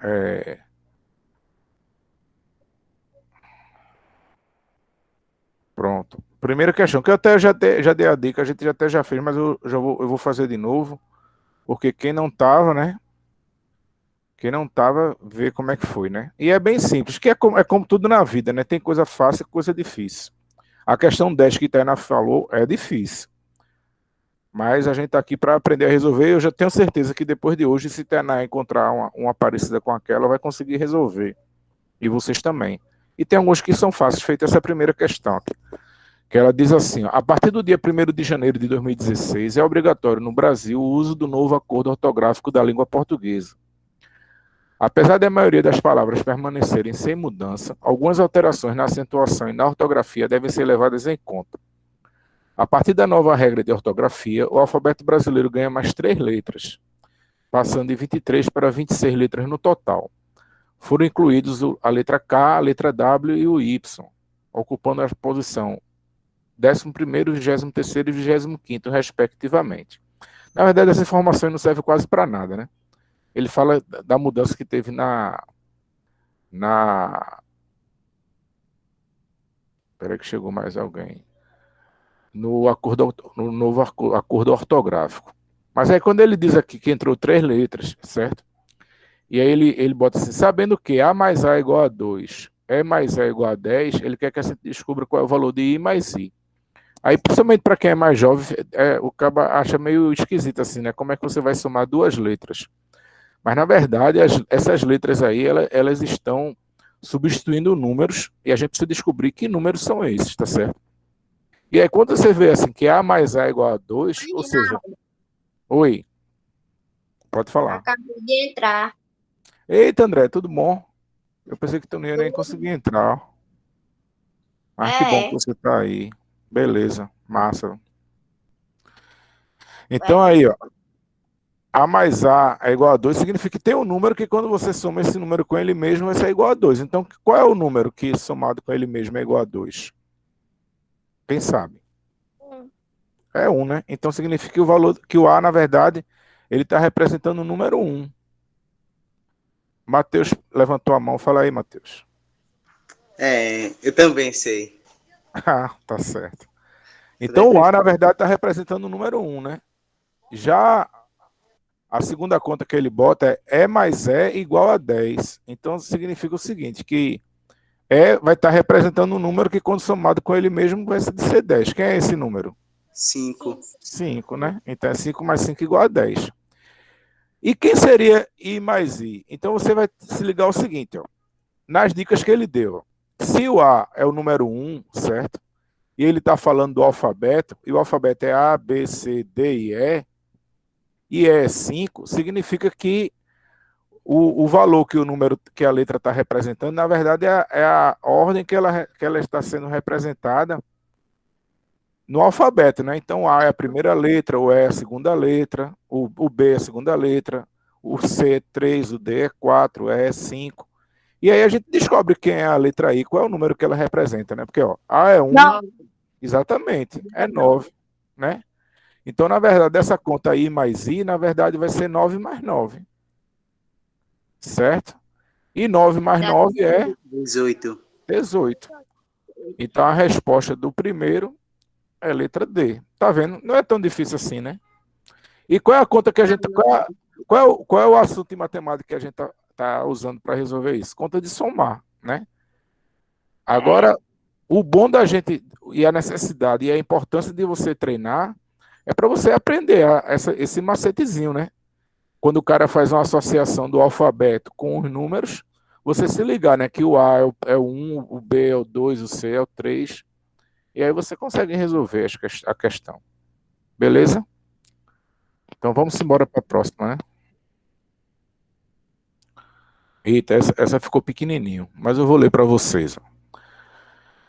É, pronto. Primeira questão, que eu até já dei a dica, a gente até já fez, mas eu vou fazer de novo, porque quem não tava, né? Quem não tava, vê como é que foi, né? E é bem simples, que é como tudo na vida, né? Tem coisa fácil e coisa difícil. A questão 10 que Tainá falou é difícil. Mas a gente está aqui para aprender a resolver. Eu já tenho certeza que depois de hoje, se Tainá encontrar uma parecida com aquela, vai conseguir resolver. E vocês também. E tem alguns que são fáceis, feita essa primeira questão aqui. Que ela diz assim: ó, a partir do dia 1º de janeiro de 2016, é obrigatório no Brasil o uso do novo acordo ortográfico da língua portuguesa. Apesar da maioria das palavras permanecerem sem mudança, algumas alterações na acentuação e na ortografia devem ser levadas em conta. A partir da nova regra de ortografia, o alfabeto brasileiro ganha mais 3 letras, passando de 23 para 26 letras no total. Foram incluídos a letra K, a letra W e o Y, ocupando a posição 11º, 23º e 25º, respectivamente. Na verdade, essa informação não serve quase para nada, né? Ele fala da mudança que teve na... Espera que chegou mais alguém. No novo acordo ortográfico. Mas aí quando ele diz aqui que entrou 3 letras, certo? E aí ele bota assim, sabendo que A mais A é igual a 2, E mais E é igual a 10, ele quer que a gente descubra qual é o valor de I mais I. Aí, principalmente para quem é mais jovem, o caba acha meio esquisito assim, né? Como é que você vai somar 2 letras? Mas, na verdade, essas letras aí, elas estão substituindo números e a gente precisa descobrir que números são esses, tá certo? E aí, quando você vê assim que A mais A é igual a 2, ou seja, oi, pode falar. Acabou de entrar. Eita, André, tudo bom? Eu pensei que tu não ia nem conseguir entrar. Mas que bom que É, você tá aí. Beleza, massa. Então é. aí, ó, A mais A é igual a 2 significa que tem um número que quando você soma esse número com ele mesmo vai ser igual a 2. Então, qual é o número que somado com ele mesmo é igual a 2? Quem sabe? É 1, né? Então significa que o valor que o A, na verdade, ele está representando o número 1. Matheus levantou a mão. Fala aí, Matheus. Eu também sei. Ah, tá certo. Então o A, na verdade, está representando o número 1, né? Já a segunda conta que ele bota é E mais E igual a 10. Então significa o seguinte, que E vai estar representando um número que, quando somado com ele mesmo, vai ser 10. Quem é esse número? 5. 5, né? Então é 5 mais 5 igual a 10. E quem seria I mais I? Então você vai se ligar ao seguinte, ó, nas dicas que ele deu. Se o A é o número 1, certo? E ele está falando do alfabeto, e o alfabeto é A, B, C, D e E é 5, significa que o valor que o número que a letra está representando, na verdade, é a ordem que ela está sendo representada no alfabeto, né? Então, A é a primeira letra, o E é a segunda letra, o B é a segunda letra, o C é 3, o D é 4, o E é 5. E aí a gente descobre quem é a letra I, qual é o número que ela representa, né? Porque, ó, A é 1, Não, exatamente, é 9, né? Então, na verdade, essa conta I mais I, na verdade, vai ser 9 mais 9, certo? E 9 mais já 9 é 18. 18. Então, a resposta do primeiro é letra D. Tá vendo? Não é tão difícil assim, né? E qual é a conta que a gente. Qual é o assunto de matemática que a gente tá usando para resolver isso? Conta de somar, né? é. Agora, o bom da gente, e a necessidade e a importância de você treinar, é para você aprender esse macetezinho, né? Quando o cara faz uma associação do alfabeto com os números, você se ligar, né? Que o A é o 1, o B é o 2, o C é o 3. E aí você consegue resolver a questão. Beleza? Então vamos embora para a próxima, né? Eita, essa ficou pequenininho, mas eu vou ler para vocês.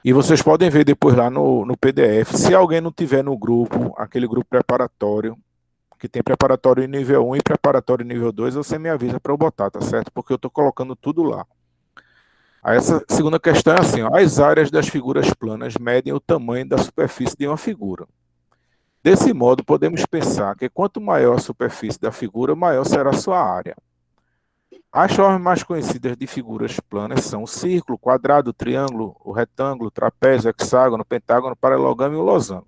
E vocês podem ver depois lá no PDF. Se alguém não tiver no grupo, aquele grupo preparatório, que tem preparatório nível 1 e preparatório nível 2, você me avisa para eu botar, tá certo? Porque eu estou colocando tudo lá. Aí essa segunda questão é assim, ó, as áreas das figuras planas medem o tamanho da superfície de uma figura. Desse modo, podemos pensar que quanto maior a superfície da figura, maior será a sua área. As formas mais conhecidas de figuras planas são o círculo, o quadrado, o triângulo, o retângulo, o trapézio, o hexágono, o pentágono, o paralelogramo e o losango.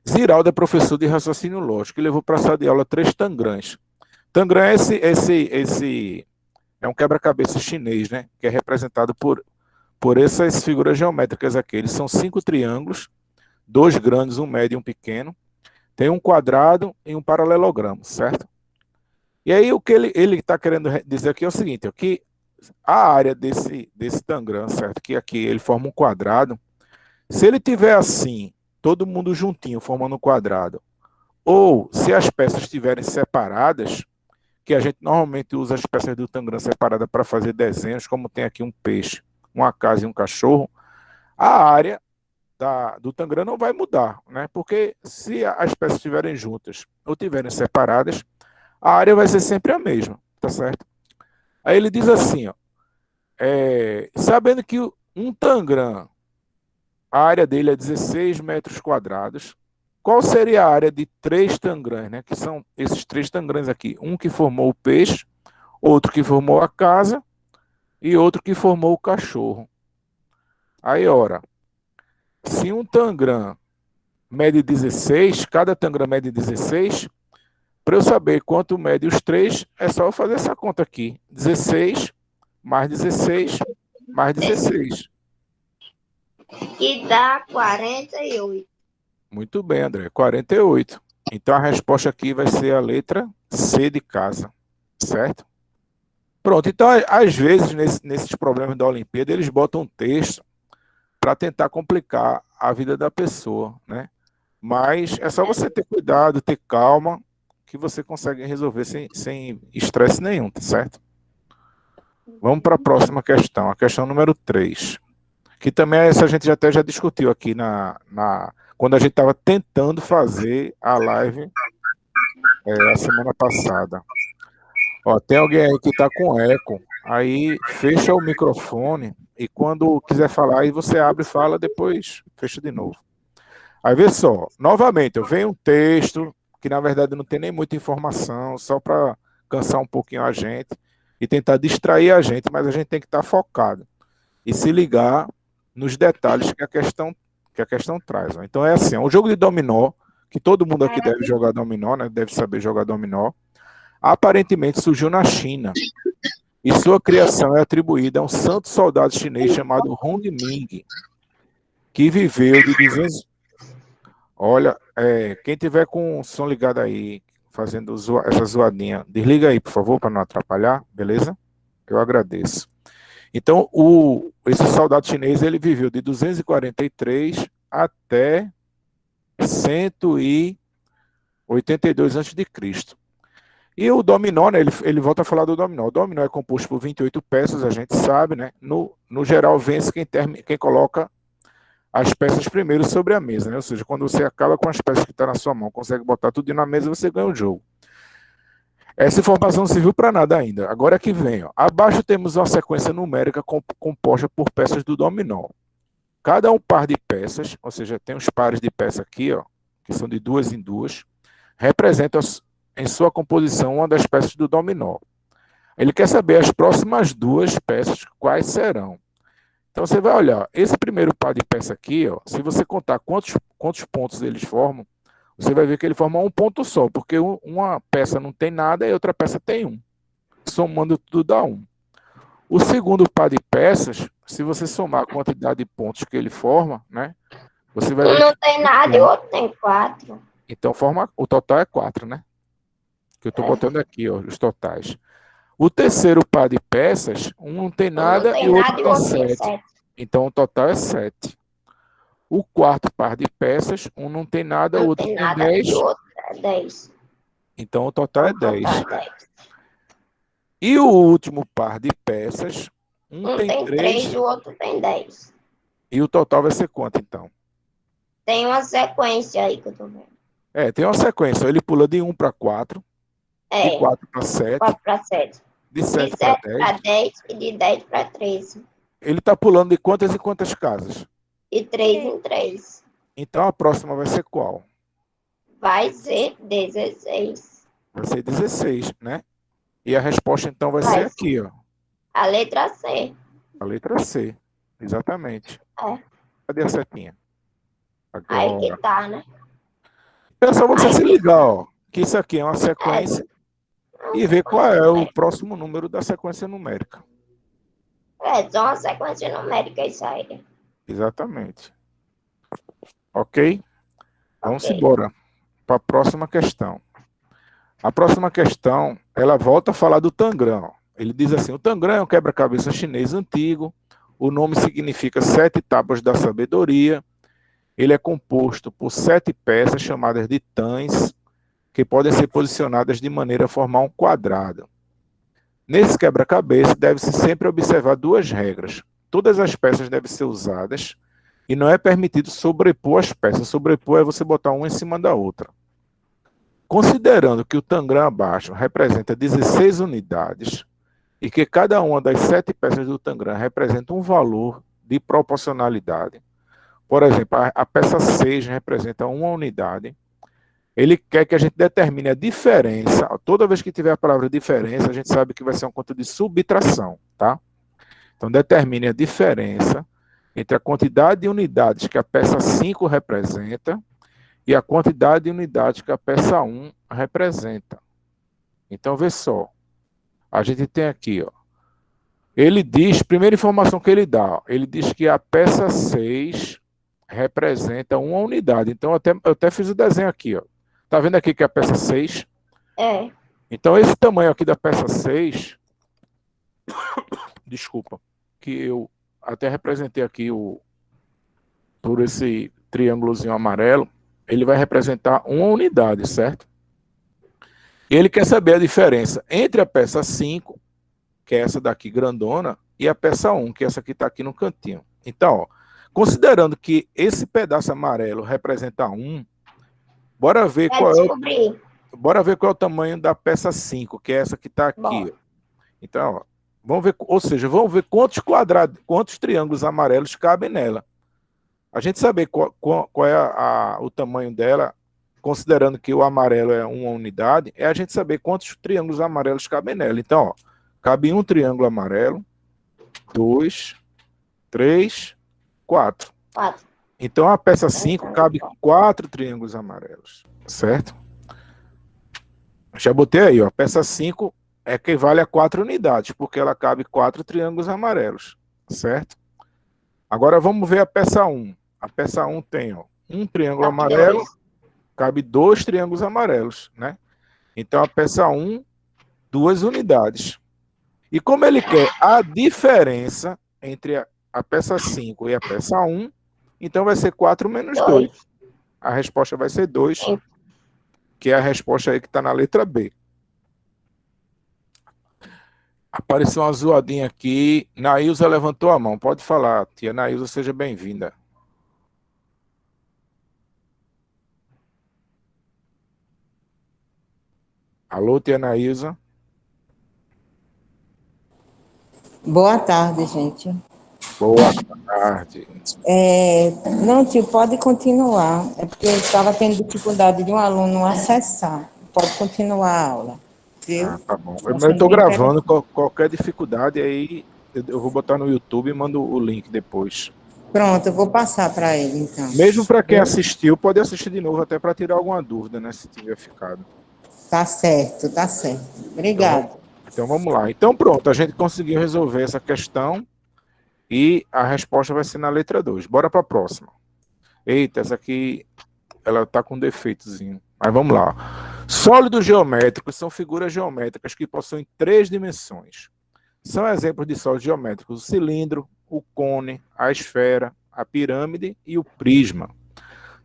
Ziraldo é professor de raciocínio lógico e levou para a sala de aula 3 tangrams. Tangram é é um quebra-cabeça chinês, né? Que é representado por essas figuras geométricas aqui. Eles são 5 triângulos, 2 grandes, um médio e um pequeno. Tem um quadrado e um paralelogramo, certo? E aí o que ele está querendo dizer aqui é o seguinte, ó, que a área desse tangram, certo? Que aqui ele forma um quadrado. Se ele tiver assim, todo mundo juntinho, formando um quadrado, ou se as peças estiverem separadas, que a gente normalmente usa as peças do tangram separadas para fazer desenhos, como tem aqui um peixe, uma casa e um cachorro, a área do tangram não vai mudar, né? Porque se as peças estiverem juntas ou estiverem separadas, a área vai ser sempre a mesma, tá certo? Aí ele diz assim, ó, sabendo que um tangram, a área dele é 16 metros quadrados, qual seria a área de 3 tangrams, né? Que são esses 3 tangrams aqui, um que formou o peixe, outro que formou a casa e outro que formou o cachorro. Aí, ora, se um tangram mede 16, cada tangram mede 16, para eu saber quanto mede os 3, é só eu fazer essa conta aqui. 16 mais 16 mais 16. E dá 48. Muito bem, André, 48. Então a resposta aqui vai ser a letra C de casa, certo? Pronto, então às vezes nesses problemas da Olimpíada eles botam um texto para tentar complicar a vida da pessoa, né? Mas é só você ter cuidado, ter calma, que você consegue resolver sem estresse nenhum, tá certo? Vamos para a próxima questão, a questão número 3, que também essa a gente já discutiu aqui quando a gente estava tentando fazer a live a semana passada. Ó, tem alguém aí que está com eco, aí fecha o microfone e quando quiser falar, aí você abre e fala, depois fecha de novo. Aí vê só, novamente, eu venho um texto que na verdade não tem nem muita informação, só para cansar um pouquinho a gente e tentar distrair a gente, mas a gente tem que estar focado e se ligar nos detalhes que a questão traz. Ó. Então é assim, é um jogo de dominó, que todo mundo aqui deve jogar dominó, né? Deve saber jogar dominó. Aparentemente surgiu na China e sua criação é atribuída a um santo soldado chinês chamado Hong Ming, que viveu de 200... Olha, quem tiver com o som ligado aí, fazendo essa zoadinha, desliga aí, por favor, para não atrapalhar, beleza? Eu agradeço. Então, esse soldado chinês, ele viveu de 243 até 182 a.C. E o dominó, né, ele volta a falar do dominó. O dominó é composto por 28 peças, a gente sabe, né? No geral, vence quem coloca as peças primeiro sobre a mesa, né? Ou seja, quando você acaba com as peças que estão na sua mão, consegue botar tudo na mesa, você ganha o jogo. Essa informação não serviu para nada ainda. Agora é que vem. Ó. Abaixo temos uma sequência numérica composta por peças do dominó. Cada um par de peças, ou seja, tem os pares de peça aqui, ó, que são de 2 em 2, representam em sua composição uma das peças do dominó. Ele quer saber as próximas 2 peças, quais serão. Então você vai olhar, esse primeiro par de peça aqui, ó, se você contar quantos pontos eles formam, você vai ver que ele forma um ponto só, porque uma peça não tem nada e outra peça tem um. Somando tudo dá 1. O segundo par de peças, se você somar a quantidade de pontos que ele forma, né, você vai ver Um não tem nada e o outro tem 4. Então o total é 4, né? Que eu estou botando aqui, ó, os totais. O terceiro par de peças, um não tem nada e o outro tem 7. Então o total é 7. O quarto par de peças, um não tem nada, o outro tem 10. E o outro é 10. Então o total é 10. E o último par de peças, um tem 3 e o outro tem 10. E o total vai ser quanto, então? Tem uma sequência aí que eu tô vendo. Tem uma sequência. Ele pula de 1 para 4, de 4 para 7, 4 para 7. De 7 para 10 e de 10 para 13. Ele está pulando de quantas em quantas casas? De 3 em 3. Então a próxima vai ser qual? Vai ser 16. Vai ser 16, né? E a resposta, então, vai ser aqui, ó. A letra C. A letra C. Exatamente. É. Cadê a setinha? Aí que Agora. tá, né? É só você Aí se que ligar, ó. Que isso aqui é uma sequência é e uma ver qual sequência é o numérica. próximo número da sequência numérica. É só uma sequência numérica isso aí. Exatamente. Ok? Vamos Ok. embora para a próxima questão. A próxima questão, ela volta a falar do Tangram. Ele diz assim, o Tangram é um quebra-cabeça chinês antigo, o nome significa 7 tábuas da sabedoria, ele é composto por 7 peças chamadas de tãs, que podem ser posicionadas de maneira a formar um quadrado. Nesse quebra-cabeça, deve-se sempre observar duas regras. Todas as peças devem ser usadas e não é permitido sobrepor as peças. Sobrepor é você botar uma em cima da outra. Considerando que o Tangram abaixo representa 16 unidades e que cada uma das 7 peças do Tangram representa um valor de proporcionalidade, por exemplo, a peça 6 representa uma unidade, ele quer que a gente determine a diferença. Toda vez que tiver a palavra diferença, a gente sabe que vai ser uma conta de subtração, tá? Então, determine a diferença entre a quantidade de unidades que a peça 5 representa e a quantidade de unidades que a peça 1 representa. Então, vê só. A gente tem aqui, ó. Ele diz, primeira informação que ele dá, ó, ele diz que a peça 6 representa uma unidade. Então, eu até fiz o desenho aqui, ó. Tá vendo aqui que é a peça 6? É. Então, esse tamanho aqui da peça 6, desculpa, que eu até representei aqui por esse triângulozinho amarelo, ele vai representar uma unidade, certo? E ele quer saber a diferença entre a peça 5, que é essa daqui grandona, e a peça 1, que é essa que está aqui no cantinho. Então, ó, considerando que esse pedaço amarelo representa 1, bora ver Quer descobrir? Bora ver qual é o tamanho da peça 5, que é essa que está aqui. Bora. Então, ó, vamos ver, ou seja, vamos ver quantos quadrados, quantos triângulos amarelos cabem nela. A gente saber qual é o tamanho dela, considerando que o amarelo é uma unidade, é a gente saber quantos triângulos amarelos cabem nela. Então, ó, cabe um triângulo amarelo, 2, 3, 4. 4. Então, a peça 5 cabe 4 triângulos amarelos, certo? Já botei aí, ó, a peça 5 equivale a 4 unidades, porque ela cabe 4 triângulos amarelos, certo? Agora vamos ver a peça 1. A peça 1 tem, ó, um triângulo amarelo, cabe 2 triângulos amarelos, né? Então a peça 1, 2 unidades. E como ele quer a diferença entre a peça 5 e a peça 1, então vai ser 4 menos 2. A resposta vai ser 2, que é a resposta aí que está na letra B. Apareceu uma zoadinha aqui. Nailza levantou a mão. Pode falar, tia Nailza, seja bem-vinda. Alô, tia Nailza. Boa tarde, gente. Boa tarde. Não, tio, pode continuar. É porque eu estava tendo dificuldade de um aluno acessar. Pode continuar a aula. Viu? Tá bom. Eu estou gravando, qualquer dificuldade aí eu vou botar no YouTube e mando o link depois. Pronto, eu vou passar para ele, então. Mesmo para quem assistiu, pode assistir de novo, até para tirar alguma dúvida, né, se tiver ficado. Tá certo, tá certo. Obrigado. Então vamos lá. Então pronto, a gente conseguiu resolver essa questão e a resposta vai ser na letra 2. Bora para a próxima. Eita, essa aqui ela está com um defeitozinho. Mas vamos lá. Sólidos geométricos são figuras geométricas que possuem 3 dimensões. São exemplos de sólidos geométricos: o cilindro, o cone, a esfera, a pirâmide e o prisma.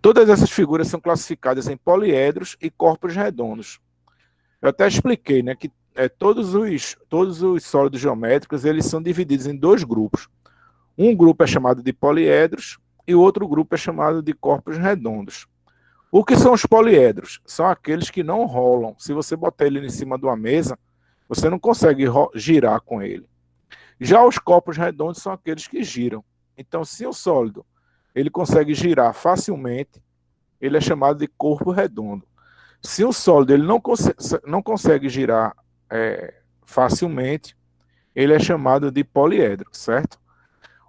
Todas essas figuras são classificadas em poliedros e corpos redondos. Eu até expliquei, né, que todos os sólidos geométricos eles são divididos em 2 grupos. Um grupo é chamado de poliedros e o outro grupo é chamado de corpos redondos. O que são os poliedros? São aqueles que não rolam. Se você botar ele em cima de uma mesa, você não consegue girar com ele. Já os corpos redondos são aqueles que giram. Então, se o sólido ele consegue girar facilmente, ele é chamado de corpo redondo. Se o sólido ele não consegue girar facilmente, ele é chamado de poliedro, certo?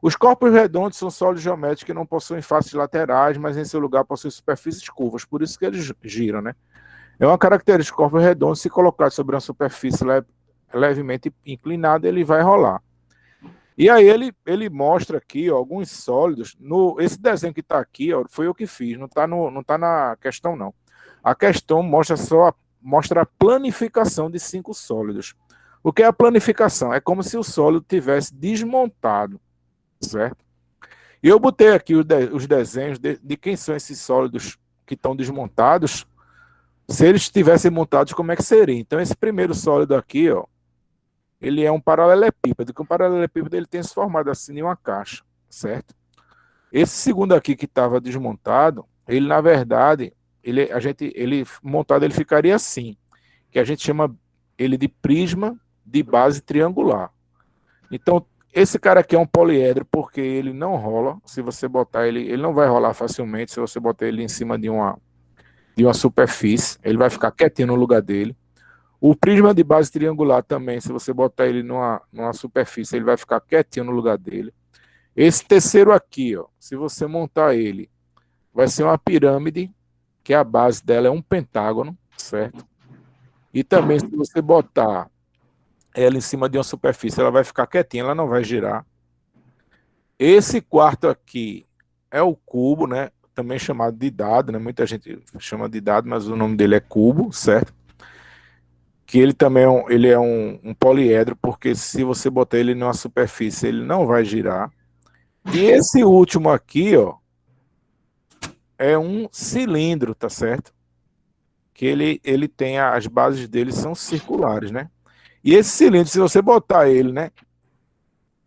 Os corpos redondos são sólidos geométricos que não possuem faces laterais, mas em seu lugar possuem superfícies curvas, por isso que eles giram, né? É uma característica do corpo redondo, se colocado sobre uma superfície levemente inclinada, ele vai rolar. E aí ele mostra aqui, ó, alguns sólidos. Esse desenho que está aqui, ó, foi eu que fiz, não está na questão, não. A questão mostra a planificação de 5 sólidos. O que é a planificação? É como se o sólido tivesse desmontado, certo? E eu botei aqui os desenhos de quem são esses sólidos que estão desmontados. Se eles estivessem montados, como é que seria? Então, esse primeiro sólido aqui, ó, ele é um paralelepípedo, que o paralelepípedo ele tem se formado assim em uma caixa, certo? Esse segundo aqui que estava desmontado, ele na verdade, ele montado ele ficaria assim, que a gente chama ele de prisma de base triangular. Então, esse cara aqui é um poliedro porque ele não rola, se você botar ele não vai rolar facilmente, se você botar ele em cima de uma superfície, ele vai ficar quietinho no lugar dele. O prisma de base triangular também, se você botar ele numa superfície, ele vai ficar quietinho no lugar dele. Esse terceiro aqui, ó, se você montar ele, vai ser uma pirâmide, que a base dela é um pentágono, certo? E também, se você botar ela em cima de uma superfície, ela vai ficar quietinha, ela não vai girar. Esse quarto aqui é o cubo, né? Também chamado de dado, né? Muita gente chama de dado, mas o nome dele é cubo, certo? Que ele também é um poliedro, porque se você botar ele numa superfície, ele não vai girar. E esse último aqui, ó, é um cilindro, tá certo? Que ele tem, as bases dele são circulares, né? E esse cilindro, se você botar ele, né,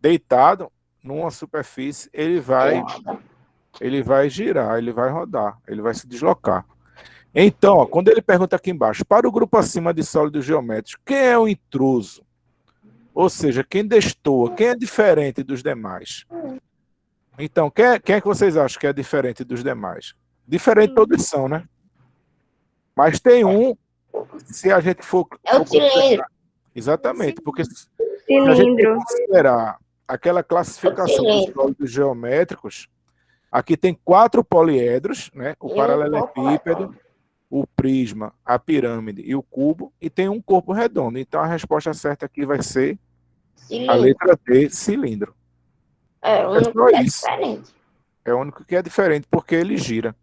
deitado numa superfície, ele vai girar, ele vai rodar, ele vai se deslocar. Então, ó, quando ele pergunta aqui embaixo, para o grupo acima de sólidos geométricos, quem é o intruso? Ou seja, quem destoa, quem é diferente dos demais? Então, quem é que vocês acham que é diferente dos demais? Diferente todos são, né? Mas tem um, se a gente for É o cilindro. exatamente, porque se a gente Cilindro. considerar aquela classificação dos Cilindro. sólidos geométricos, aqui tem 4 poliedros, né? O E um paralelepípedo, corpo o prisma, a pirâmide e o cubo, e tem um corpo redondo. Então a resposta certa aqui vai ser a cilindro. letra D, cilindro. É o É único só que é isso. diferente. É o único que é diferente, porque ele gira.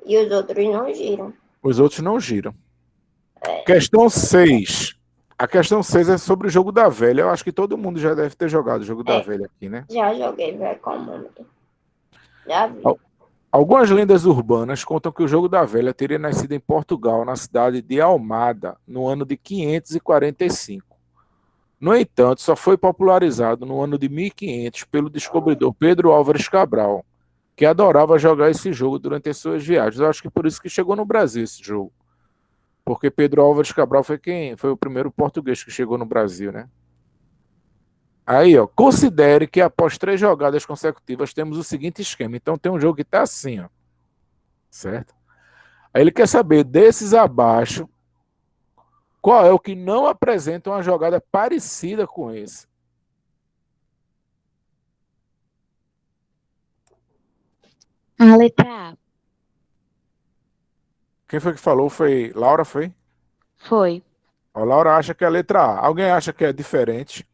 E os outros não giram. Os outros não giram. Questão 6. A questão 6 é sobre o jogo da velha. Eu acho que todo mundo já deve ter jogado o jogo da velha aqui, né? Já joguei, velho, comum. Já vi. Algumas lendas urbanas contam que o jogo da velha teria nascido em Portugal, na cidade de Almada, no ano de 545. No entanto, só foi popularizado no ano de 1500 pelo descobridor Pedro Álvares Cabral, que adorava jogar esse jogo durante as suas viagens. Eu acho que por isso que chegou no Brasil esse jogo. Porque Pedro Álvares Cabral foi o primeiro português que chegou no Brasil, né? Aí, ó, considere que após 3 jogadas consecutivas temos o seguinte esquema. Então tem um jogo que tá assim, ó. Certo? Aí ele quer saber desses abaixo qual é o que não apresenta uma jogada parecida com esse. A letra A. Quem foi que falou? Foi Laura, foi? Foi. Ó, Laura acha que é a letra A. Alguém acha que é diferente?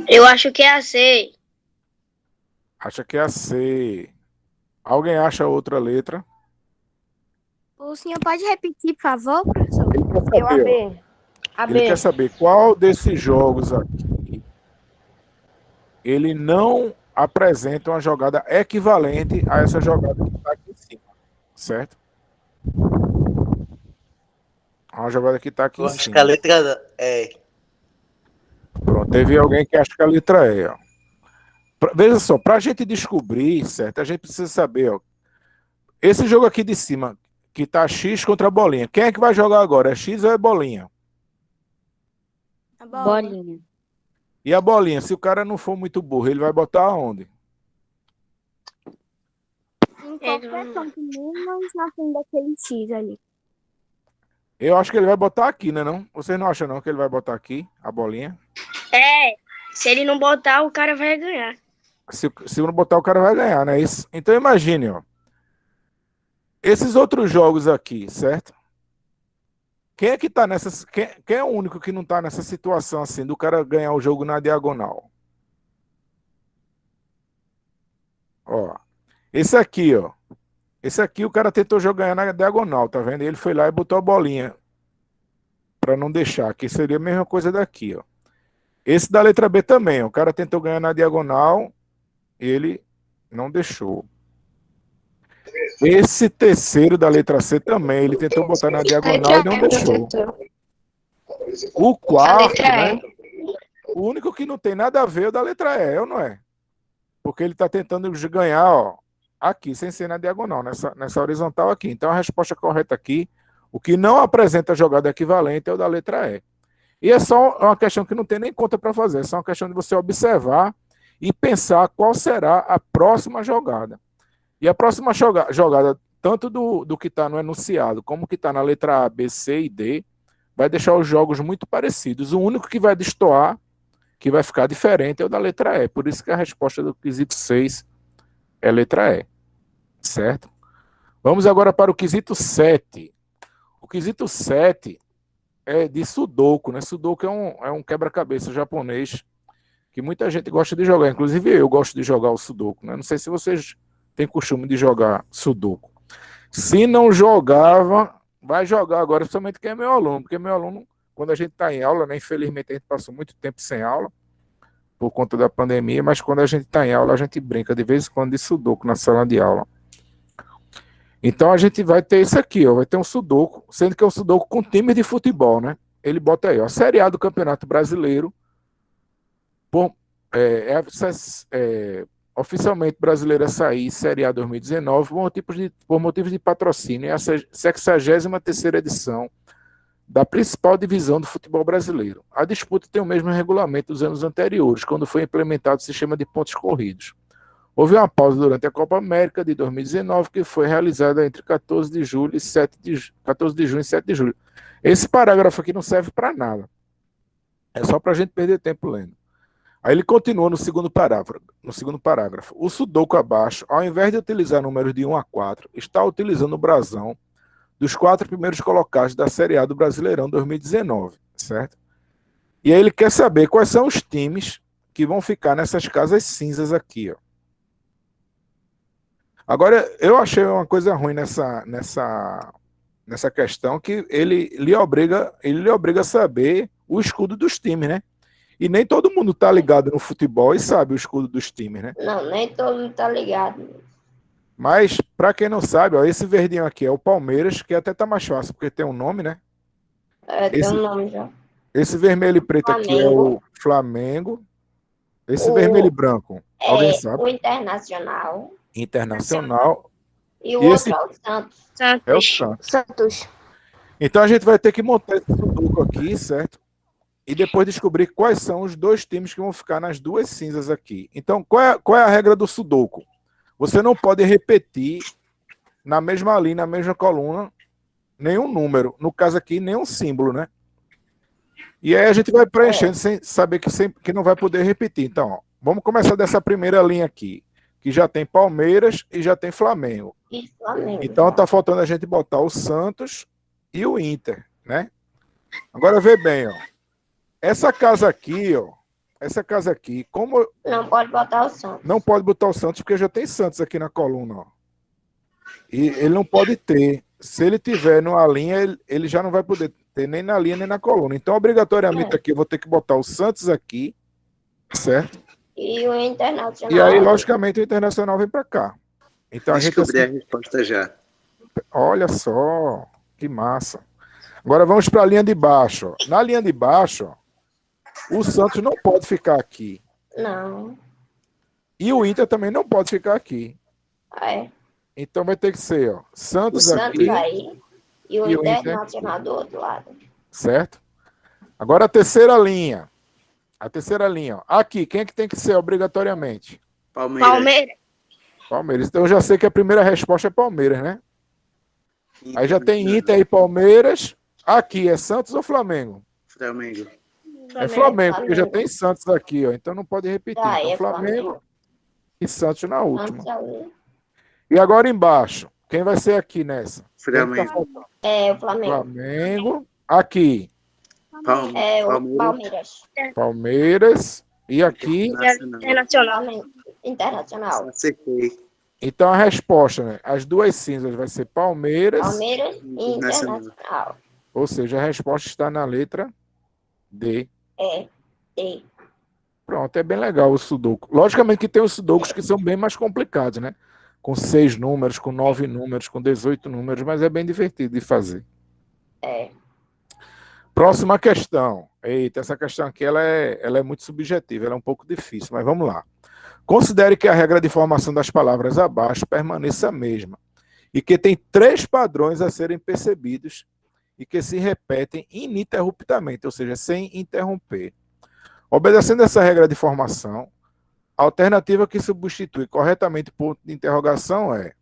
Eu acho que é a C. Acha que é a C. Alguém acha outra letra? O senhor pode repetir, por favor, professor? Ele quer Eu saber, ó. abri. Ele quer saber qual desses jogos aqui ele não apresenta uma jogada equivalente a essa jogada que está aqui em cima, certo? Uma jogada que está aqui Eu em acho cima. que a letra é. Pronto, teve alguém que acha que a letra E, ó. Veja só, para a gente descobrir, certo? A gente precisa saber, ó. Esse jogo aqui de cima, que tá X contra a bolinha. Quem é que vai jogar agora? É X ou é bolinha? Bolinha. E a bolinha, se o cara não for muito burro, ele vai botar aonde? Em qualquer canto menos na frente daquele X ali. Eu acho que ele vai botar aqui, né? Não? Vocês não acham não que ele vai botar aqui a bolinha? É, se ele não botar, o cara vai ganhar. Se não botar, o cara vai ganhar, né? Isso. Então imagine, ó. Esses outros jogos aqui, certo? Quem é que tá nessa. Quem é o único que não tá nessa situação assim, do cara ganhar o jogo na diagonal? Ó. Esse aqui, ó. Esse aqui o cara tentou jogar na diagonal, tá vendo? Ele foi lá e botou a bolinha pra não deixar, que seria a mesma coisa daqui, ó. Esse da letra B também, ó. O cara tentou ganhar na diagonal, ele não deixou. Esse terceiro da letra C também, ele tentou botar na diagonal e não deixou. O quarto, né? O único que não tem nada a ver é o da letra E, ou não é? Porque ele está tentando ganhar, ó, aqui, sem ser na diagonal, nessa horizontal aqui. Então a resposta correta aqui, o que não apresenta jogada equivalente é o da letra E. E é só uma questão que não tem nem conta para fazer, é só uma questão de você observar e pensar qual será a próxima jogada. E a próxima jogada, tanto do que está no enunciado, como que está na letra A, B, C e D, vai deixar os jogos muito parecidos. O único que vai destoar, que vai ficar diferente, é o da letra E. Por isso que a resposta do quesito 6 é letra E. Certo? Vamos agora para o quesito 7. O quesito 7 é de Sudoku, né? Sudoku é um quebra-cabeça japonês que muita gente gosta de jogar. Inclusive eu gosto de jogar o Sudoku, né? Não sei se vocês têm costume de jogar Sudoku. Se não jogava, vai jogar agora, principalmente quem é meu aluno, porque meu aluno, quando a gente está em aula, né? Infelizmente a gente passou muito tempo sem aula, por conta da pandemia, mas quando a gente está em aula, a gente brinca de vez em quando de Sudoku na sala de aula. Então a gente vai ter isso aqui, ó, vai ter um Sudoku, sendo que é um Sudoku com time de futebol, né? Ele bota aí, ó, Série A do Campeonato Brasileiro, por, oficialmente Brasileiro Açaí, Série A 2019, por motivos de patrocínio, é a 63ª edição da principal divisão do futebol brasileiro. A disputa tem o mesmo regulamento dos anos anteriores, quando foi implementado o sistema de pontos corridos. Houve uma pausa durante a Copa América de 2019, que foi realizada entre 14 de junho e 7 de julho. Esse parágrafo aqui não serve para nada. É só para a gente perder tempo lendo. Aí ele continua no segundo parágrafo. O Sudoku abaixo, ao invés de utilizar números de 1 a 4, está utilizando o brasão dos 4 primeiros colocados da Série A do Brasileirão 2019, certo? E aí ele quer saber quais são os times que vão ficar nessas casas cinzas aqui, ó. Agora, eu achei uma coisa ruim nessa questão, que ele lhe obriga a saber o escudo dos times, né? E nem todo mundo tá ligado no futebol e sabe o escudo dos times, né? Não, nem todo mundo tá ligado. Mas, para quem não sabe, ó, esse verdinho aqui é o Palmeiras, que até tá mais fácil, porque tem um nome, né? Tem um nome já. Esse vermelho e preto aqui é o Flamengo. Esse vermelho e branco, alguém sabe? O Internacional. Internacional. E o E esse outro é o Santos. é o Santos. Santos. Então a gente vai ter que montar esse sudoku aqui, certo? E depois descobrir quais são os 2 times que vão ficar nas 2 cinzas aqui. Então, qual é a regra do sudoku? Você não pode repetir na mesma linha, na mesma coluna, nenhum número. No caso aqui, nenhum símbolo, né? E aí a gente vai preenchendo sem saber que não vai poder repetir. Então, ó, vamos começar dessa primeira linha aqui, que já tem Palmeiras e já tem Flamengo. E Flamengo. Então tá faltando a gente botar o Santos e o Inter, né? Agora vê bem, ó. Essa casa aqui, como Não pode botar o Santos. não pode botar o Santos, porque já tem Santos aqui na coluna, ó. E ele não pode ter. Se ele tiver numa linha, ele já não vai poder ter nem na linha nem na coluna. Então, obrigatoriamente aqui eu vou ter que botar o Santos aqui, certo? E o Internacional. E aí, logicamente, o Internacional vem para cá. Então a gente Descobri a resposta já. olha só, que massa. Agora vamos para a linha de baixo. Ó. Na linha de baixo, ó, o Santos não pode ficar aqui. Não. E o Inter também não pode ficar aqui. É. Então vai ter que ser, ó, O Santos Santos aqui, aí e o e o Inter Internacional do outro lado. certo? Agora a terceira linha. A terceira linha, ó. Aqui, quem é que tem que ser obrigatoriamente? Palmeiras. Palmeiras. Então eu já sei que a primeira resposta é Palmeiras, né? Aí já tem Inter e Palmeiras. Aqui é Santos ou Flamengo? Flamengo. É Flamengo, porque já Flamengo. tem Santos aqui, ó. Então não pode repetir. Tá, Então é Flamengo e Santos na última. Santos ali. E agora embaixo, quem vai ser aqui nessa? Quem é que tá Flamengo. faltando? É o Flamengo. Flamengo. Aqui, É o Palmeiras. Palmeiras. Palmeiras. E aqui, Nacional. Internacional. Flamengo. Internacional. Acertei. então a resposta, né? As duas cinzas vai ser Palmeiras, Palmeiras e Internacional. Internacional. ou seja, a resposta está na letra D. É. D. Pronto, é bem legal o Sudoku. Logicamente que tem os Sudokus que são bem mais complicados, né? Com 6 números, com 9 números, com 18 números, mas é bem divertido de fazer. É. Próxima questão. Eita, essa questão aqui ela é muito subjetiva, ela é um pouco difícil, mas vamos lá. Considere que a regra de formação das palavras abaixo permaneça a mesma e que tem 3 padrões a serem percebidos e que se repetem ininterruptamente, ou seja, sem interromper. Obedecendo essa regra de formação, a alternativa que substitui corretamente o ponto de interrogação é...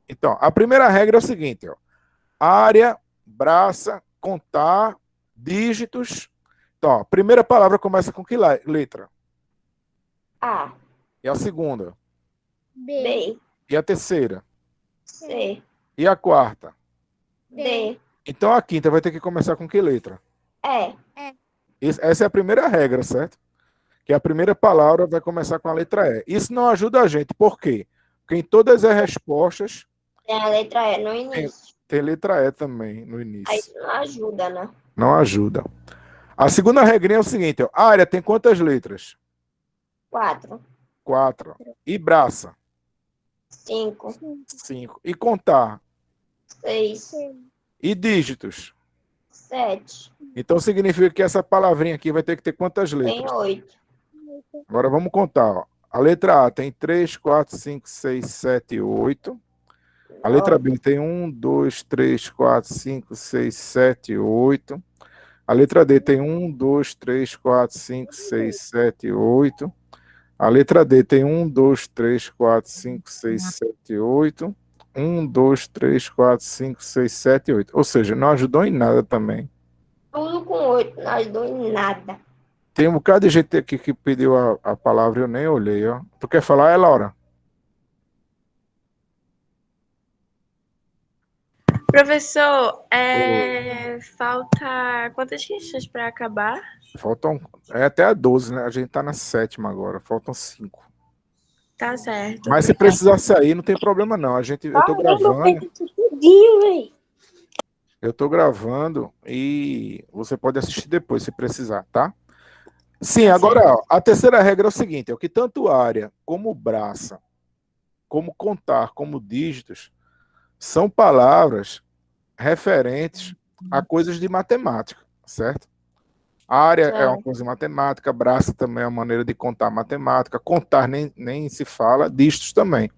Então, a primeira regra é o seguinte, ó. Área, braça, contar, dígitos. Então, ó, a primeira palavra começa com que letra? A. E a segunda? B. E a terceira? C. E a quarta? D. Então a quinta vai ter que começar com que letra? E. Essa é a primeira regra, certo? Que a primeira palavra vai começar com a letra E. Isso não ajuda a gente, por quê? Porque em todas as respostas Tem a letra E no início. tem letra E também no Aí início. isso não ajuda, né? Não ajuda. A segunda regrinha é o seguinte, ó. Área tem quantas letras? 4. 4. E braça? 5. 5. E contar? 6. E dígitos? 7. Então significa que essa palavrinha aqui vai ter que ter quantas Tem letras? 8. Agora vamos contar. Ó. A letra A tem 3, 4, 5, 6, 7, 8. A letra B tem 1, 2, 3, 4, 5, 6, 7, 8. A letra D tem 1, 2, 3, 4, 5, 6, 7, 8. A letra D tem 1, 2, 3, 4, 5, 6, 7, 8. 1, 2, 3, 4, 5, 6, 7, 8. Ou seja, não ajudou em nada também. Tudo com 8. Não ajudou em nada. Tem um bocado de gente aqui que pediu a palavra e eu nem olhei. Ó. Tu quer falar, Laura? Professor, falta quantas questões para acabar? Faltam. É até a 12, né? A gente tá na 7ª agora. Faltam 5. Tá certo. Mas se precisar sair, não tem problema não. Eu tô gravando. Eu tô gravando e você pode assistir depois se precisar, tá? Sim, agora ó, a terceira regra é o seguinte, é o que tanto área como braça, como contar, como dígitos, são palavras referentes a coisas de matemática, certo? Área é uma coisa matemática, braça também é uma maneira de contar matemática, contar nem se fala, dígitos também.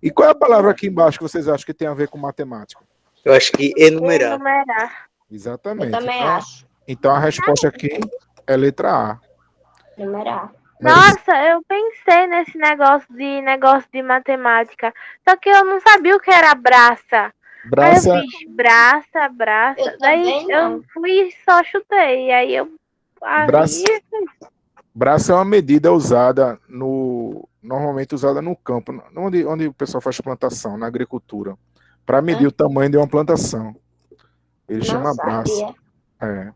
E qual é a palavra aqui embaixo que vocês acham que tem a ver com matemática? Eu acho que enumerar. Enumerar. Exatamente. Eu também Então, acho. então a resposta aqui é letra A. Numerar. Nossa, eu pensei nesse negócio de matemática, só que eu não sabia o que era braça. Aí Braça, eu fiz braça. Eu Daí também não. eu fui e só chutei. Aí eu. Braça. braça é uma medida usada normalmente usada no campo, onde o pessoal faz plantação, na agricultura, para medir o tamanho de uma plantação. Ele Não chama braça. sabia. É.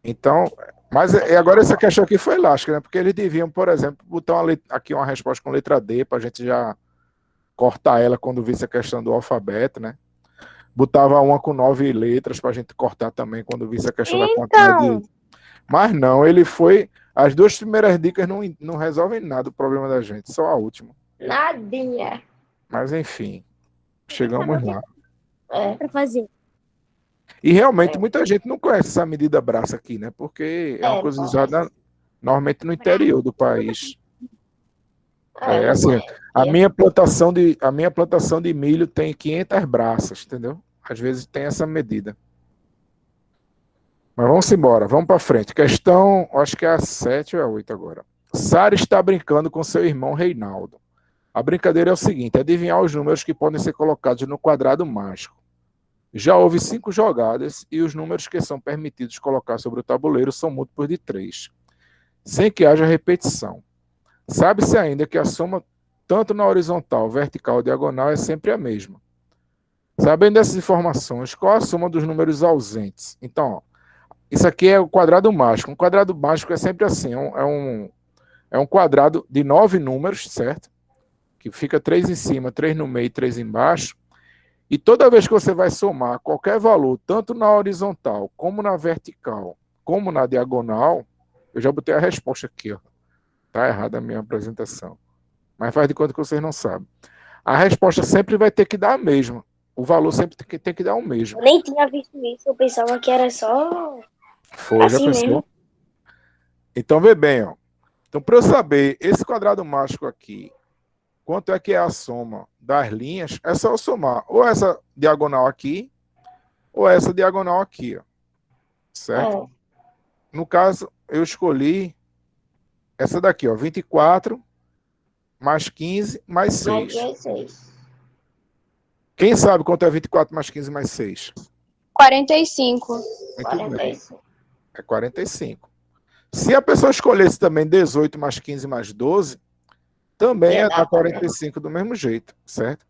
Então, mas agora essa questão aqui foi elástica, né? Porque eles deviam, por exemplo, botar aqui uma resposta com letra D para a gente já cortar ela quando visse a questão do alfabeto, né? Botava uma com 9 letras para a gente cortar também quando visse a questão da quantidade de... Mas não, ele foi... As 2 primeiras dicas não resolvem nada o problema da gente, só a última. Nadinha. Mas enfim, chegamos lá. Pra fazer. E realmente muita gente não conhece essa medida braça aqui, né? Porque é uma coisa usada normalmente no interior do país. É assim, a minha plantação de milho tem 500 braças, entendeu? Às vezes tem essa medida. Mas vamos embora, vamos para frente. Questão, acho que é a 7 ou a 8 agora. Sara está brincando com seu irmão Reinaldo. A brincadeira é o seguinte, adivinhar os números que podem ser colocados no quadrado mágico. Já houve 5 jogadas e os números que são permitidos colocar sobre o tabuleiro são múltiplos de 3, sem que haja repetição. Sabe-se ainda que a soma, tanto na horizontal, vertical ou diagonal, é sempre a mesma. Sabendo dessas informações, qual a soma dos números ausentes? Então, ó, isso aqui é o quadrado mágico. Um quadrado mágico é sempre assim, é um quadrado de 9 números, certo? Que fica 3 em cima, 3 no meio e 3 embaixo. E toda vez que você vai somar qualquer valor, tanto na horizontal, como na vertical, como na diagonal, eu já botei a resposta aqui, ó. Tá errada a minha apresentação. Mas faz de conta que vocês não sabem. A resposta sempre vai ter que dar a mesma. O valor sempre tem que dar o mesmo. Eu nem tinha visto isso, eu pensava que era só Foi, já assim pensou? mesmo. Então, vê bem, ó. Então, para eu saber esse quadrado mágico aqui, quanto é que é a soma das linhas, é só eu somar ou essa diagonal aqui, ou essa diagonal aqui, ó. Certo? No caso, eu escolhi essa daqui, ó, 24 mais 15 mais 6. 96. Quem sabe quanto é 24 mais 15 mais 6? 45. Muito bem, 45. é 45. Se a pessoa escolhesse também 18 mais 15 mais 12, também ia dar 45 do mesmo jeito, certo?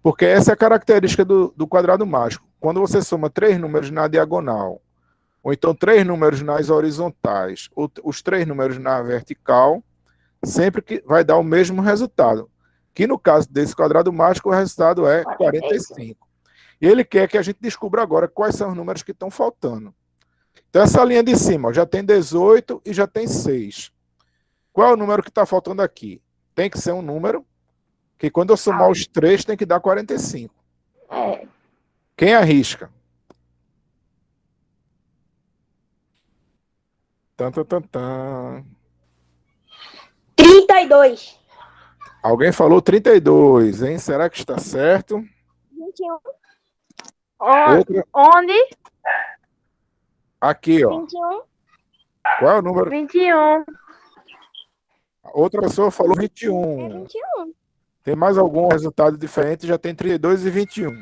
Porque essa é a característica do quadrado mágico. Quando você soma 3 números na diagonal, ou então 3 números nas horizontais, ou os 3 números na vertical, sempre que vai dar o mesmo resultado. Que no caso desse quadrado mágico, o resultado é 45. E ele quer que a gente descubra agora quais são os números que estão faltando. Então, essa linha de cima ó, já tem 18 e já tem 6. Qual é o número que está faltando aqui? Tem que ser um número que quando eu somar os 3 tem que dar 45. É. Quem arrisca? Tan, tan, tan, tan. 32. Alguém falou 32, hein? Será que está certo? 21. Outra, Onde? aqui, ó. 21. Qual é o número? 21. Outra pessoa falou É 21. 21. Tem mais algum resultado diferente? Já tem 32 e 21.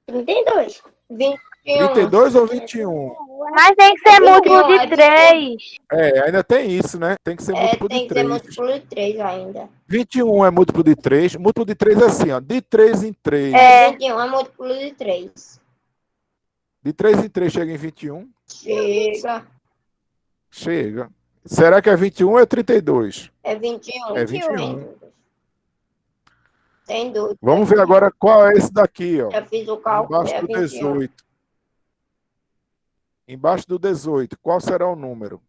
32. 21. 32 ou 21? Mas tem que ser 21, múltiplo é de 3. É, ainda tem isso, né? Tem que ser múltiplo Tem de que ser 3. múltiplo de 3 ainda. 21 é múltiplo de 3. Múltiplo de 3 é assim, ó. De 3 em 3. É. 21 é múltiplo de 3. De 3 em 3 chega em 21? Chega. Chega. Será que é 21 ou é 32? É 21. É 21. Tem dúvida. Vamos ver agora qual é esse daqui, ó. Já fiz o cálculo. Embaixo É do 21. 18. Embaixo do 18, qual será o número?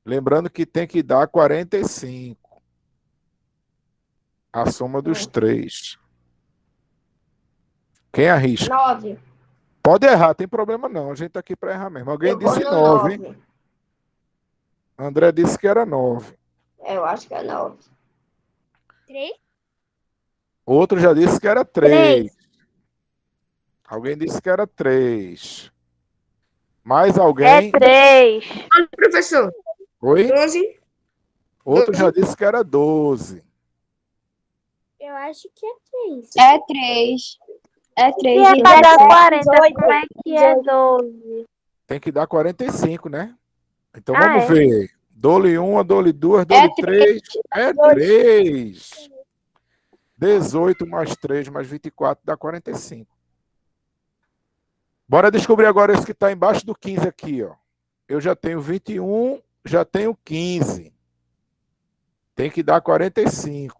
Lembrando que tem que dar 45. A soma dos 3. Quem arrisca? 9. Pode errar, tem problema não. A gente tá aqui para errar mesmo. Alguém Eu vou disse no 9, hein? 9. André disse que era 9. Eu acho que é 9. 3. Outro já disse que era 3. Alguém disse que era 3. Mais É alguém? 3. Professor, Oi? 12. Outro já disse que era 12. Eu acho que é 3. É 3. É 3. Se é pra dar 40, 18. como é que é 12? Tem que dar 45, né? Então Ah, vamos é? ver. Dole 1, dole 2, dole 3. É 3. 18 mais 3 mais 24 dá 45. Bora descobrir agora esse que está embaixo do 15 aqui, ó. Eu já tenho 21, já tenho 15. Tem que dar 45.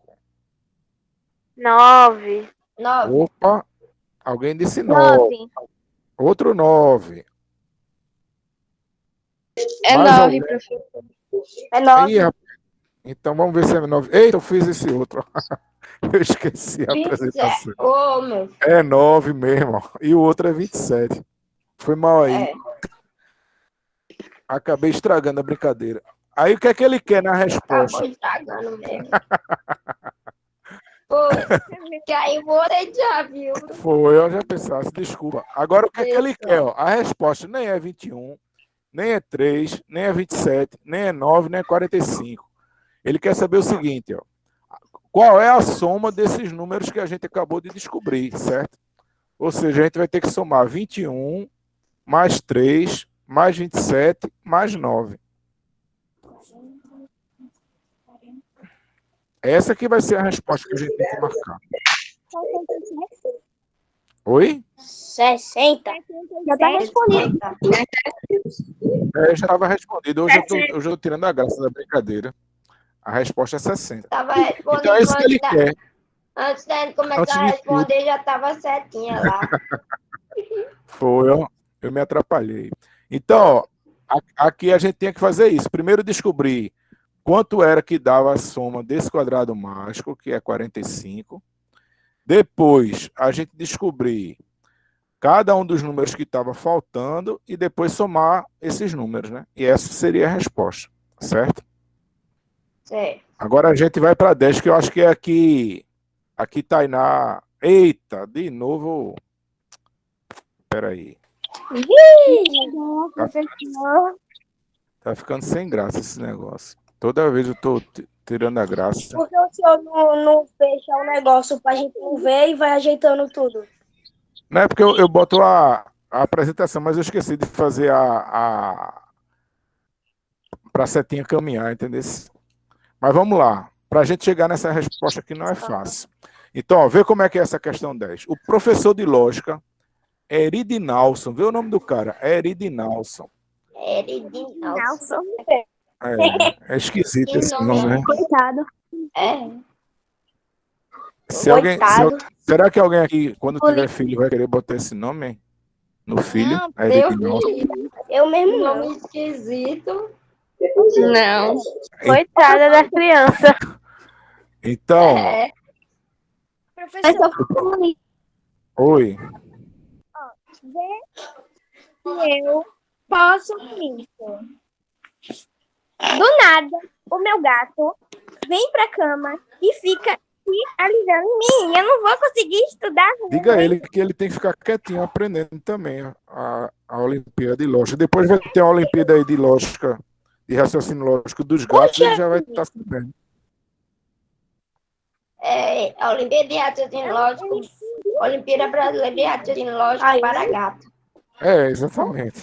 9. 9. Opa, alguém disse 9. Outro 9. É Mais 9, alguém? professor. É 9. Ih, rapaz. Então vamos ver se é 9. Eita, eu fiz esse outro. Eu esqueci a 27. apresentação. Ô, meu filho. É 9 mesmo, ó. E o outro é 27. Foi mal aí. É. Acabei estragando a brincadeira. Aí o que é que ele quer na resposta? Acabou estragando mesmo. Foi. Que aí você já viu. Foi, eu já pensasse, desculpa. Agora o que é que ele quer? Ó? A resposta nem é 21, nem é 3, nem é 27, nem é 9, nem é 45. Ele quer saber o seguinte, ó. qual é a soma desses números que a gente acabou de descobrir, certo? Ou seja, a gente vai ter que somar 21 mais 3 mais 27 mais 9. Essa aqui vai ser a resposta que a gente tem que marcar. Oi? 60. Já tá respondido. Já estava respondido. Hoje eu estou tirando a graça da brincadeira. A resposta é 60. Tava respondendo Então é isso que ele quer. antes da gente começar Antes a de responder, já tava certinha lá. Foi, ó. Eu me atrapalhei. Então, ó, aqui a gente tem que fazer isso. Primeiro descobrir quanto era que dava a soma desse quadrado mágico, que é 45. Depois, a gente descobrir cada um dos números que estava faltando e depois somar esses números, né? E essa seria a resposta, certo? Certo. Agora a gente vai para 10, que eu acho que é aqui. Aqui, Tainá. Eita, de novo. Peraí. Tá ficando sem graça esse negócio. Toda vez eu tô tirando a graça. Por que o senhor não fecha o negócio pra gente não ver e vai ajeitando tudo? Não é porque eu boto a apresentação, mas eu esqueci de fazer pra setinha caminhar, entendeu? Mas vamos lá. Pra gente chegar nessa resposta aqui não é fácil. Então, ó, vê como é que é essa questão 10. O professor de lógica, Eridinalson, vê o nome do cara, Eridinalson. Eridinalson. É esquisito esse nome, né? Coitado. É. Se alguém, Coitado. será que alguém aqui, quando tiver filho, vai querer botar esse nome hein? No filho? Não, Eridinalson. Eu mesmo Nome não. esquisito. Não. Coitada da criança. Então, É. Mas só ficou bonito. oi. Eu posso isso. Do nada, o meu gato vem pra cama e fica se alisando em mim. Eu não vou conseguir estudar. Diga a ele que ele tem que ficar quietinho aprendendo também a Olimpíada de Lógica. Depois vai ter uma Olimpíada aí de Lógica, de raciocínio lógico dos gatos, ele já vai estar sabendo. É, a Olimpíada de Raciocínio Lógico. Olimpíada Brasileira de Raciocínio Lógico para gato. É, exatamente.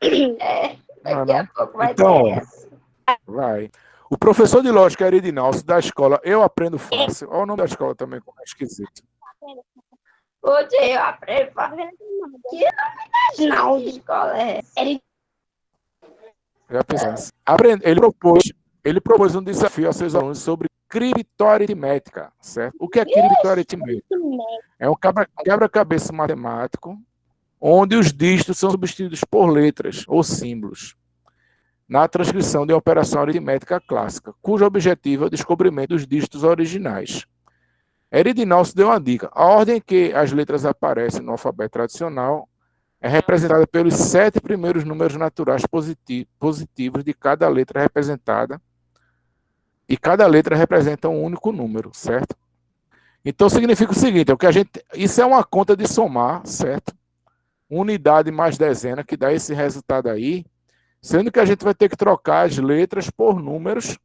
É, Não, daqui não. a pouco vai Então, ter essa. vai. O professor de lógica Eridinalson, da escola Eu Aprendo Fácil. Olha o nome da escola também, como é esquisito. Hoje eu aprendo. Que nome da escola é essa? Já pensasse. Ele propôs um desafio aos seus alunos sobre criptoaritmética, certo? O que é criptoaritmética? É um quebra-cabeça matemático onde os dígitos são substituídos por letras ou símbolos na transcrição de uma operação aritmética clássica, cujo objetivo é o descobrimento dos dígitos originais. Eridinalson deu uma dica. A ordem em que as letras aparecem no alfabeto tradicional é representada pelos 7 primeiros números naturais positivos de cada letra representada, e cada letra representa um único número, certo? Então significa o seguinte, isso é uma conta de somar, certo? Unidade mais dezena, que dá esse resultado aí, sendo que a gente vai ter que trocar as letras por números,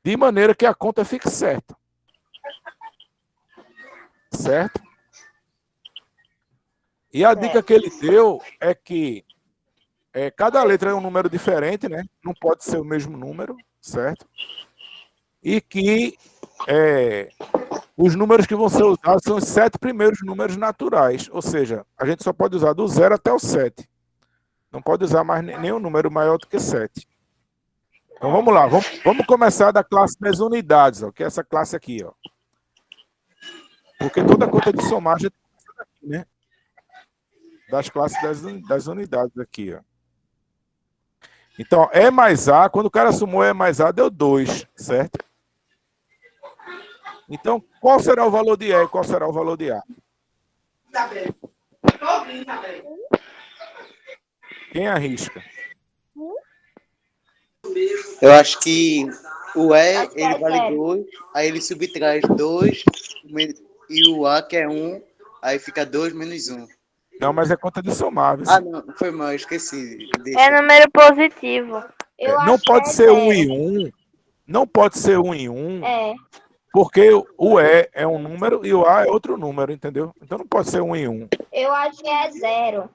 de maneira que a conta fique certa. Certo? E a dica que ele deu é que cada letra é um número diferente, né? Não pode ser o mesmo número, certo? E que os números que vão ser usados são os 7 primeiros números naturais, ou seja, a gente só pode usar do 0 até o 7. Não pode usar mais nenhum número maior do que 7. Então vamos lá, vamos começar da classe das unidades, ó, que é essa classe aqui, ó. Porque toda conta de somagem começa daqui, né? Das classes das unidades aqui, ó. Então, E mais A, quando o cara somou E mais A, deu 2, certo? Então, qual será o valor de E e qual será o valor de A? Quem arrisca? Eu acho que o E, Acho que ele é vale zero. 2, aí ele subtrai 2, e o A, que é 1, aí fica 2 menos 1. Não, mas é conta de somar. Viu? Ah, não, foi mal, eu esqueci. Deixa. É número positivo. Eu Não acho pode que é ser 1 zero. e 1. Não pode ser 1 e 1. É. Porque o E é um número e o A é outro número, entendeu? Então não pode ser 1 em 1. Eu acho que é 0.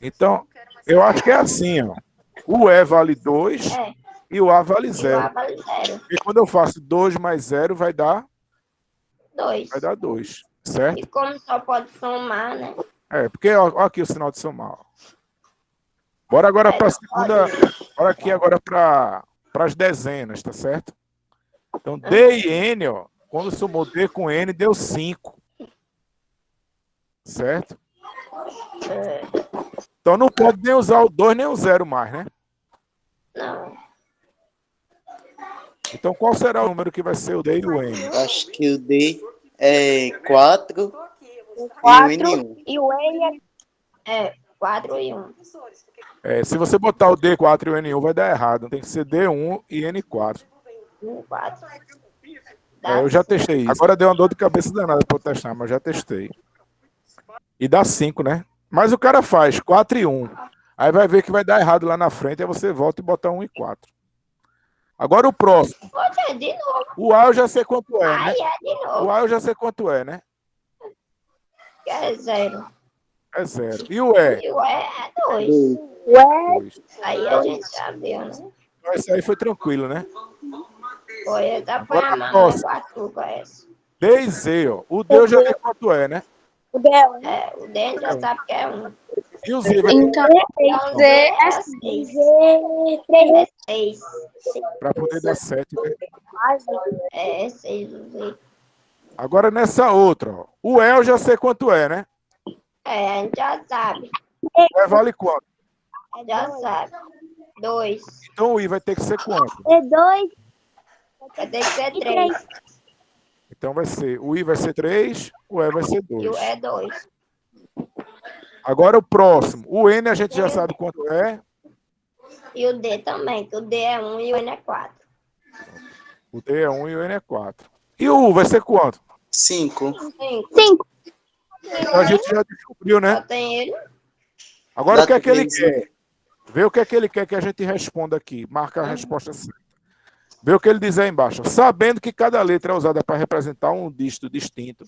Então, eu acho que é assim, ó. O E vale 2 É. e o A vale E o 0. A vale 0. E quando eu faço 2 mais 0, vai dar 2. 2, certo? E como só pode somar, né? Porque ó aqui o sinal de somar. Ó. Bora agora para a segunda. Bora aqui agora para as dezenas, tá certo? Então, D e N, ó, quando somou D com N, deu 5. Certo? Então não pode nem usar o 2 nem o 0 mais, né? Não. Então qual será o número que vai ser o D e o N? Acho que o D é 4 e o 4 N1. e o N É 4 e 1. Se você botar o D4 e o N1 vai dar errado. Tem que ser D1 e N4. 4. Eu já testei isso. Agora deu uma dor de cabeça danada para eu testar, mas já testei. E dá 5, né? Mas o cara faz 4 e 1. Aí vai ver que vai dar errado lá na frente, aí você volta e bota 1 e 4. Agora o próximo. Pode é de novo. O A eu já sei quanto é, né? Aí é de novo. O A eu já sei quanto é, né? Que é 0. É 0. E o E? E o E é 2. Ué, 2. Aí a gente já viu, né? Então esse aí foi tranquilo, né? Foi, tá põe a Agora, mão nossa. no açúcar essa. D e Z, ó. O D eu já sei quanto é, né? o dela. É, o dente já sabe que é 1. E o Z vai Então, Então, Z é 6. Z3 6. para poder dar 7, né? É 6 o Z. Agora nessa outra, ó. O E eu já sei quanto é, né? É, a gente já sabe. O E vale quanto? A gente já sabe. 2. Então o I vai ter que ser quanto? é 2 Vai ter que ser 3. Então vai ser, o I vai ser 3, o E vai ser E o 2. E é 2. Agora o próximo. O N a gente já sabe quanto é. E o D também, que o D é 1 e o N é 4. O D é 1 e o N é 4. E o U vai ser quanto? 5. 5. Então a gente já descobriu, Só né? tem ele. Agora Dá o que é que ele 3. quer? Vê o que é que ele quer que a gente responda aqui. Marca a resposta certa. Vê o que ele diz aí embaixo. Sabendo que cada letra é usada para representar um dígito distinto,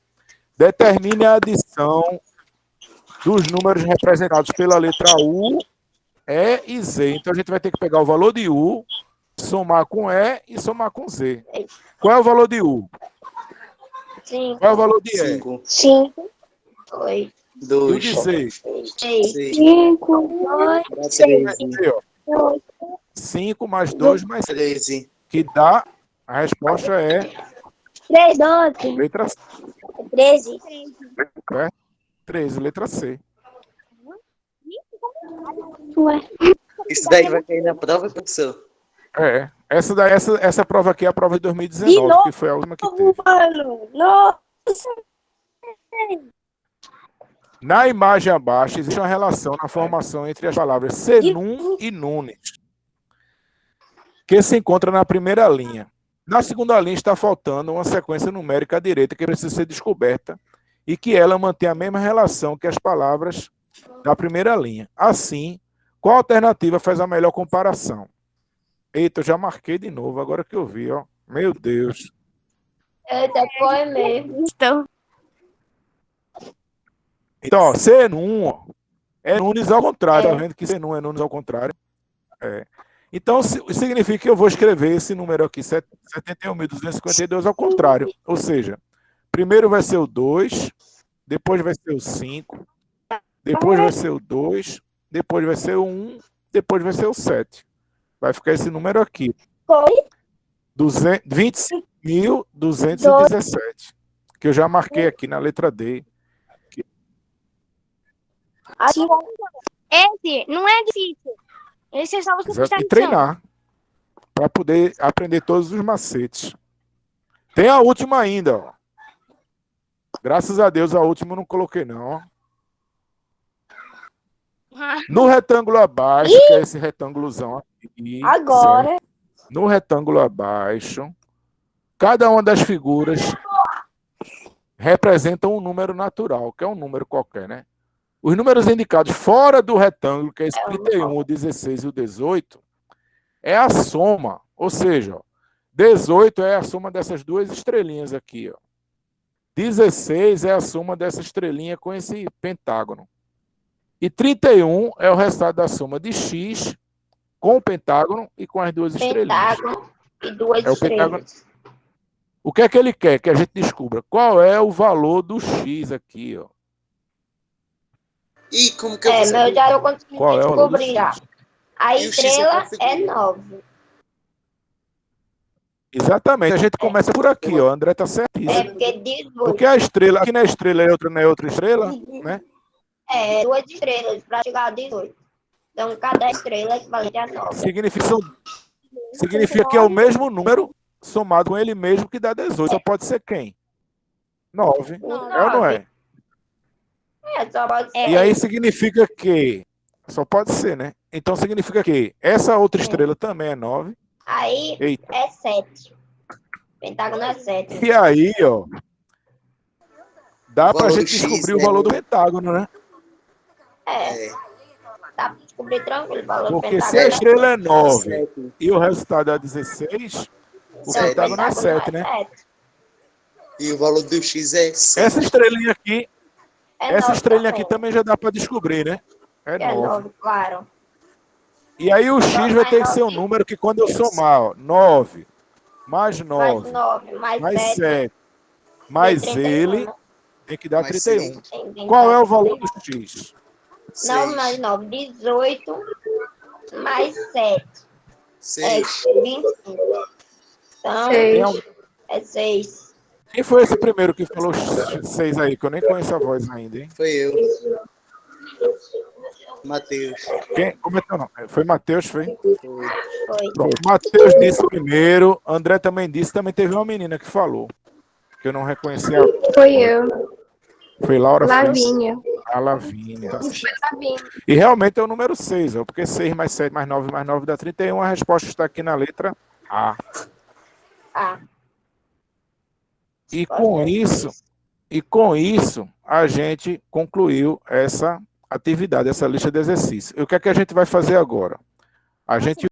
determine a adição dos números representados pela letra U, E e Z. Então a gente vai ter que pegar o valor de U, somar com E e somar com Z. Qual é o valor de U? 5, Qual é o valor de E? 5. 5 2, E o 2. de Z? 6. 5 2 Dá 13. 5 mais 2 mais 6. 13. Que dá, a resposta é 3 12 letra C. 13 13, letra C. Ué. Isso daí vai cair na prova, professor. Essa prova aqui é a prova de De 2019, novo? que foi a última que teve. Mano, nossa. Na imagem abaixo, existe uma relação na formação entre as palavras senum e nunes, que se encontra na primeira linha. Na segunda linha está faltando uma sequência numérica à direita que precisa ser descoberta e que ela mantém a mesma relação que as palavras da primeira linha. Assim, qual alternativa faz a melhor comparação? Eita, eu já marquei de novo, agora que eu vi, ó. Meu Deus. Eita, foi mesmo. Então, Então, ó, senum, ó, é nunes ao contrário. Tá vendo que senum é nunes ao contrário? Então, significa que eu vou escrever esse número aqui, 71.252, ao contrário. Ou seja, primeiro vai ser o 2, depois vai ser o 5, depois vai ser o 2, depois vai ser o 1, depois vai ser o 7. Vai ficar esse número aqui. Foi? 25.217. Que eu já marquei aqui na letra D. Assim, Esse não é difícil. Esse é só você prestar E atenção. treinar. Para poder aprender todos os macetes. Tem a última ainda, ó. Graças a Deus, a última eu não coloquei, não. Ó. No retângulo abaixo, que é esse retângulozão aqui. agora. Certo? No retângulo abaixo, cada uma das figuras representa um número natural, que é um número qualquer, né? Os números indicados fora do retângulo, que é esse 31, o 16 e o 18, é a soma. Ou seja, ó, 18 é a soma dessas duas estrelinhas aqui, ó. 16 é a soma dessa estrelinha com esse pentágono. E 31 é o resultado da soma de x com o pentágono e com as duas estrelinhas. Pentágono e duas É o pentágono. estrelas. O que é que ele quer? Que a gente descubra qual é o valor do x aqui, ó. E como que eu vou Mas eu saber? já não consegui Qual é o valor do descobrir já. x? A E o x eu estrela consegui. é 9. Exatamente. A gente começa por aqui, ó. André tá certíssimo. É porque 18. Porque a estrela, aqui na estrela é outra, não é outra estrela, né? É, duas estrelas para chegar a 18. Então, cada estrela é equivalente a 9. Significa que é o mesmo número somado com ele mesmo que dá 18. Só pode ser quem? 9. É ou não é? Só pode ser. E aí significa que... Só pode ser, né? Então significa que essa outra estrela também é 9. Aí Eita. é 7. Pentágono é 7. E aí, ó... Dá O pra valor gente do x, descobrir o né? valor do pentágono, né? É, dá pra descobrir tranquilo o valor do Porque se pentágono. a estrela é 9 7. e o resultado é 16, o Sete. pentágono é 7, né? 7. E o valor do x é 7. Essa estrelinha aqui, É essa 9 estrelinha aqui também já dá pra descobrir, né? É Que é 9. 9, claro. E aí o x vai mais ter que ser um 9. número que quando eu somar, ó, 9 mais Mais 9 9, mais mais 7. 7 mais 31, ele né? tem que dar Mais 31. Tem Qual é o 31. valor do x? 9 mais 9, 18. Mais 7. É 6. 25. Então, Tem algum- é 6. Quem foi esse primeiro que falou 6 aí? Que eu nem conheço a voz ainda, hein? Foi eu. Matheus. Como é teu nome? Foi Matheus, foi? Foi. Pronto, Matheus disse primeiro, André também disse, também teve uma menina que falou, que eu não reconheci a... Foi eu, Foi Laura? Foi? Lavínia. A Lavínia. Tá certo. Foi Lavínia. E realmente é o número 6, ó, porque 6 mais 7 mais 9 mais 9 dá 31, a resposta está aqui na letra A. Ah, E com isso, a gente concluiu essa atividade, essa lista de exercícios. E o que é que a gente vai fazer agora? A gente